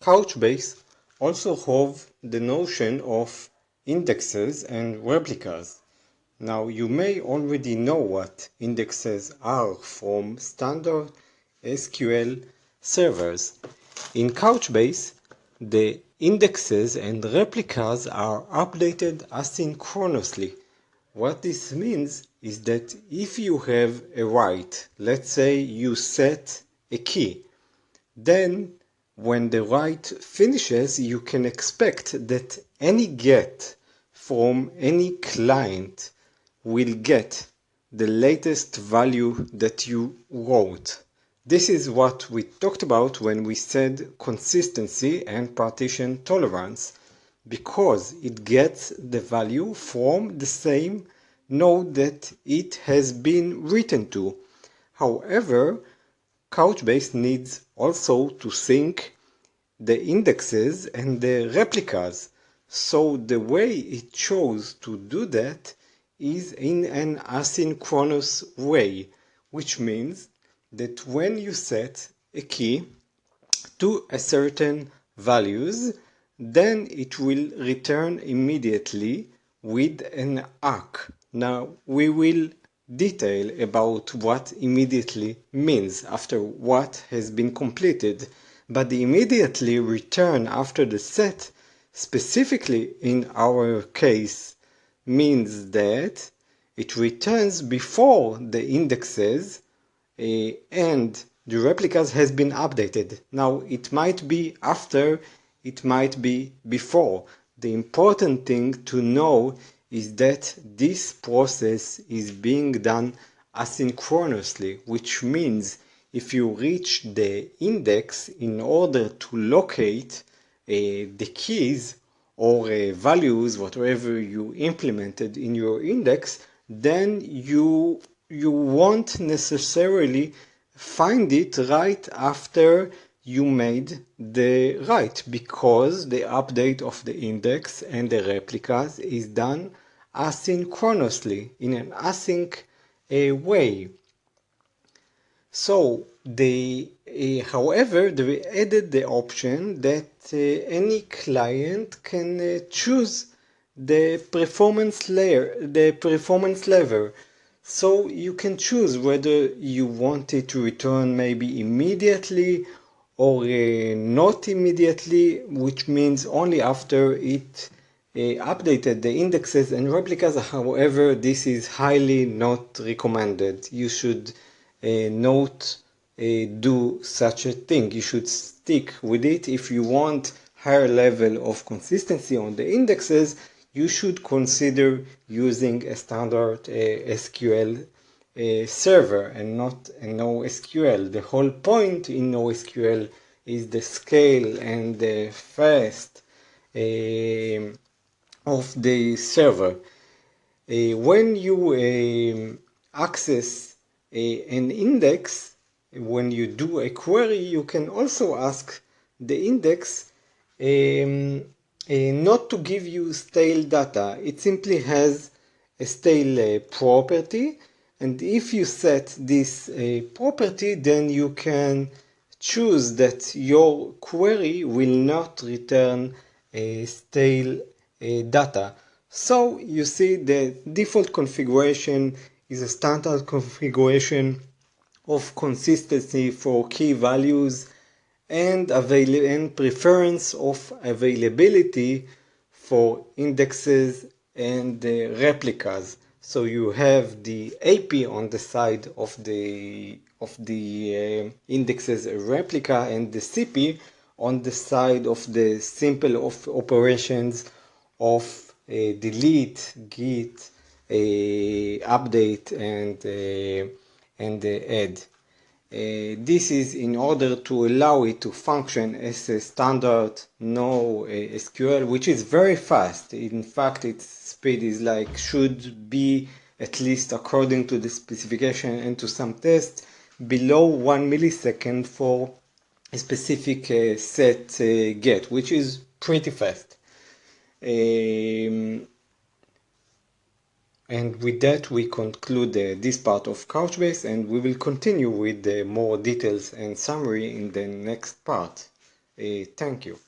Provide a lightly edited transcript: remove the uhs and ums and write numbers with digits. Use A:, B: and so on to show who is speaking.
A: Couchbase also have the notion of indexes and replicas. Now you may already know what indexes are from standard SQL servers. In Couchbase, the indexes and replicas are updated asynchronously. What this means is that if you have a write, let's say you set a key, then when the write finishes, you can expect that any get from any client will get the latest value that you wrote. This is what we talked about when we said consistency and partition tolerance, because it gets the value from the same node that it has been written to. However, Couchbase needs also to sync the indexes and the replicas. So the way it chose to do that is in an asynchronous way, which means that when you set a key to a certain values, then it will return immediately with an ACK. Now we will detail about what immediately means after what has been completed, but the immediately return after the set, specifically in our case, means that it returns before the indexes and the replicas has been updated. Now it might be after, it might be before. The important thing to know is that this process is being done asynchronously, which means if you reach the index in order to locate the keys or values, whatever you implemented in your index, then you won't necessarily find it right after you made the write, because the update of the index and the replicas is done asynchronously in an async way. So however, they added the option that any client can choose the performance level. So you can choose whether you want it to return maybe immediately or not immediately, which means only after it updated the indexes and replicas. However, this is highly not recommended. You should not do such a thing. You should stick with it. If you want higher level of consistency on the indexes, you should consider using a standard SQL server and not a NoSQL. The whole point in NoSQL is the scale and the fast of the server. When you access an index, when you do a query, you can also ask the index not to give you stale data. It simply has a stale property, and if you set this property, then you can choose that your query will not return stale data. So you see the default configuration is a standard configuration of consistency for key values and preference of availability for indexes and replicas. So you have the AP on the side of the indexes replica and the CP on the side of the simple of operations of delete, git, update, and add. This is in order to allow it to function as a standard NoSQL, which is very fast. In fact, its speed is should be, at least according to the specification and to some tests, below 1 millisecond for a specific set get, which is pretty fast. And with that, we conclude this part of Couchbase, and we will continue with more details and summary in the next part. Thank you.